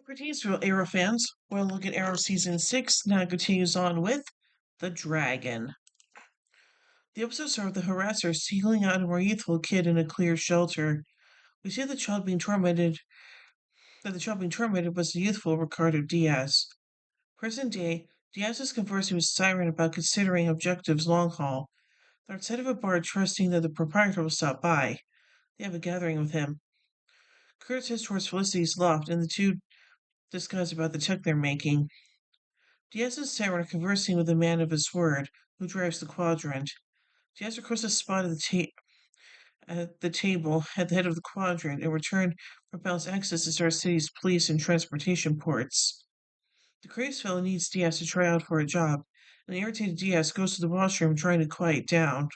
Greetings, real Arrow fans. We'll look at Arrow Season 6 now continues on with The Dragon. The episode starts with the harasser singling out a more youthful kid in a clear shelter. We see that the child being tormented was the youthful Ricardo Diaz. Present day, Diaz is conversing with Siren about considering objectives long haul. They're outside of a bar trusting that the proprietor will stop by. They have a gathering with him. Curtis heads towards Felicity's loft and the two discuss about the tech they're making. Diaz and Siren are conversing with a man of his word, who drives the quadrant. Diaz requests a spot at the table at the head of the quadrant and return propels access to Star City's police and transportation ports. The crazed fellow needs Diaz to try out for a job, and the irritated Diaz goes to the washroom trying to quiet down.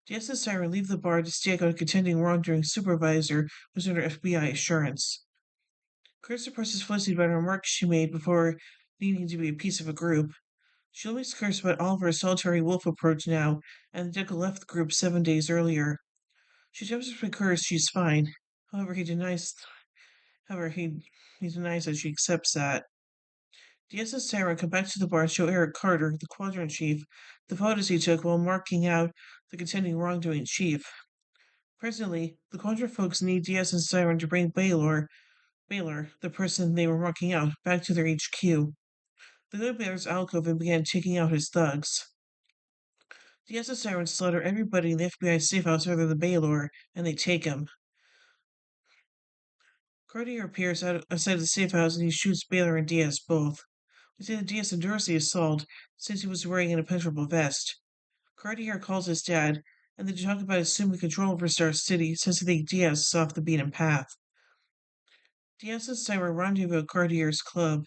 Diaz and Siren leave the bar to stake out a contending wrongdoing supervisor who's under FBI assurance. Chris suppresses Felicity about a remark she made before needing to be a piece of a group. She only cares about Oliver's solitary wolf approach now, and the Deckle left the group 7 days earlier. She attempts to persuade Curtis she's fine. However, he denies. He denies that she accepts that. Diaz and Sarah come back to the bar and show Eric Carter, the quadrant chief, the photos he took while marking out the contending wrongdoing chief. Presently, the quadrant folks need Diaz and Siren to bring Baylor, the person they were marking out, back to their HQ. They go to Baylor's alcove and began taking out his thugs. Diaz and Siren slaughter everybody in the FBI safe house other than Baylor, and they take him. Cartier appears outside the safe house and he shoots Baylor and Diaz both. We see that Diaz endures the assault since he was wearing an impenetrable vest. Cartier calls his dad, and they talk about assuming control over Star City since they think Diaz is off the beaten path. Diaz and Siren rendezvous at Cartier's club.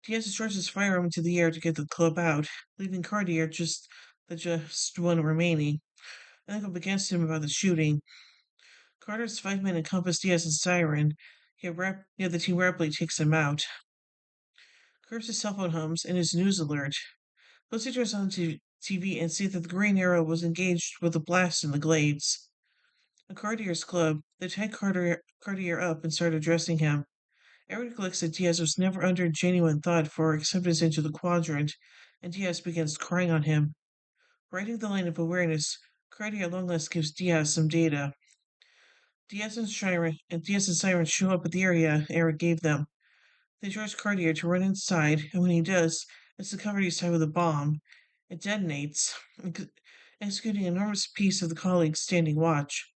Diaz discharges his firearm into the air to get the club out, leaving Cartier the just one remaining. I think up against him about the shooting. Carter's 5 men encompass Diaz and Siren, yet the team rapidly takes him out. Curtis' cell phone hums and his news alert. Lucy turns on TV and sees that the Green Arrow was engaged with a blast in the glades. At Cartier's club, they tie Cartier up and start addressing him. Aaron recollects that Diaz was never under genuine thought for acceptance into the quadrant, and Diaz begins crying on him. Riding the line of awareness, Cartier at long last gives Diaz some data. Diaz and Siren show up at the area Eric gave them. They charge Cartier to run inside, and when he does, it's discovered he's tied with a bomb. It detonates, executing an enormous piece of the colleagues' standing watch.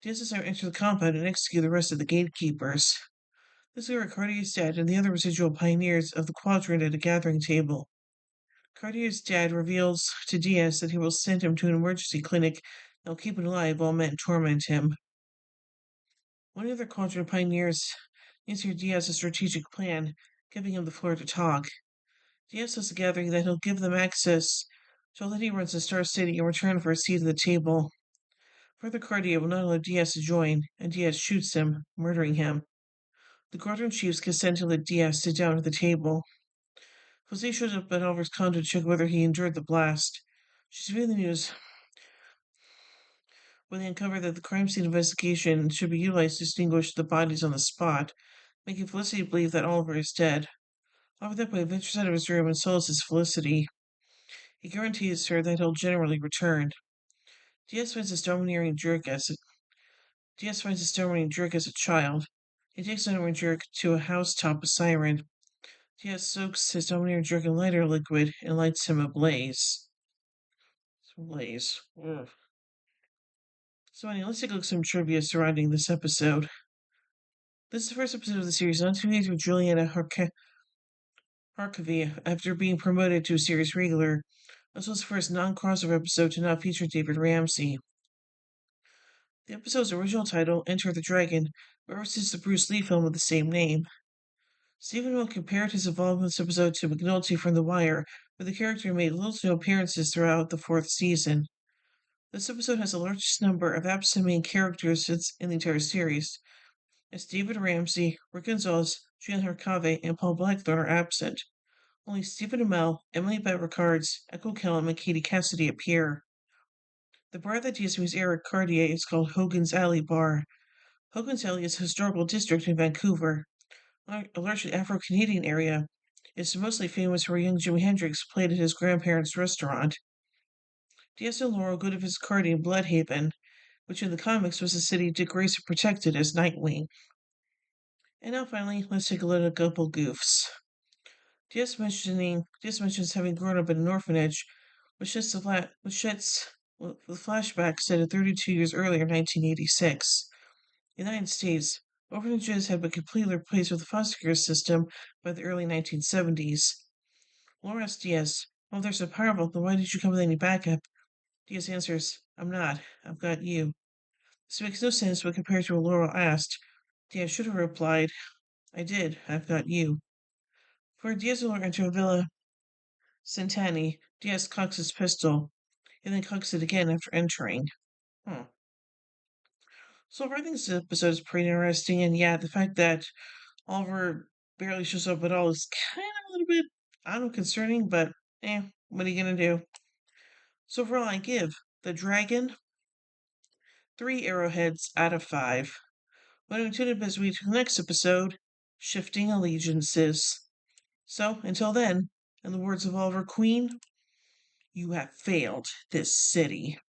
Diaz and Siren enter the compound and execute the rest of the gatekeepers. This is where Cartier is dead and the other residual pioneers of the quadrant at a gathering table. Cartier's dad reveals to Diaz that he will send him to an emergency clinic and will keep him alive while men torment him. One of the quadrant pioneers answered Diaz's strategic plan, giving him the floor to talk. Diaz tells the gathering that he'll give them access to all that he runs in Star City in return for a seat at the table. Further, Cartier will not allow Diaz to join, and Diaz shoots him, murdering him. The quadrant chiefs consent to let Diaz sit down at the table. Jose shows up at Oliver's condo to check whether he endured the blast. She's reading the news when they uncover that the crime scene investigation should be utilized to distinguish the bodies on the spot, making Felicity believe that Oliver is dead. Oliver that way ventures out of his room and solaces Felicity. He guarantees her that he'll generally return. Diaz finds this domineering jerk as a child. He takes the domineering jerk to a housetop with Siren. Diaz soaks his domineering jerk in lighter liquid and lights him ablaze. Ugh. So anyway, let's take a look at some trivia surrounding this episode. This is the first episode of the series on TV with Juliana Harkavy after being promoted to a series regular. This was the first non-crossover episode to not feature David Ramsey. The episode's original title, Enter the Dragon, references the Bruce Lee film with the same name. Stephen Will compared his involvement in this episode to McNulty from The Wire, where the character made little to no appearances throughout the fourth season. This episode has the largest number of absent main characters in the entire series, as David Ramsey, Rick Gonzalez, Julian Harkave, and Paul Blackthorne are absent. Only Stephen Amell, Emily Bett Rickards, Echo Kellum, and Katie Cassidy appear. The bar that Diaz meets Eric Cartier is called Hogan's Alley Bar. Hogan's Alley is a historical district in Vancouver. a largely Afro-Canadian area, is mostly famous where young Jimi Hendrix played at his grandparents' restaurant. Diaz and Laurel go to visit Cardi in Bloodhaven, which in the comics was the city Dick Grayson protected as Nightwing. And now finally, let's take a look at a couple goofs. Diaz mentions having grown up in an orphanage, which the flashback set at 32 years earlier, 1986. In the United States, orphanages had been completely replaced with a foster care system by the early 1970s. Laura asks Diaz, "Oh, they're so powerful, then why did you come with any backup?" Diaz answers, "I'm not. I've got you." This makes no sense when compared to what Laurel asked. Diaz should have replied, "I did. I've got you." For Diaz and Laura enter Villa Centani, Diaz cocks his pistol, and then cocks it again after entering. Hmm. So far, I think this episode is pretty interesting, and yeah, the fact that Oliver barely shows up at all is kind of a little bit, I don't know, concerning, but what are you gonna do? So overall, I give The Dragon 3 arrowheads out of 5. When we tune in this week to the next episode, Shifting Allegiances. So, until then, in the words of Oliver Queen, you have failed this city.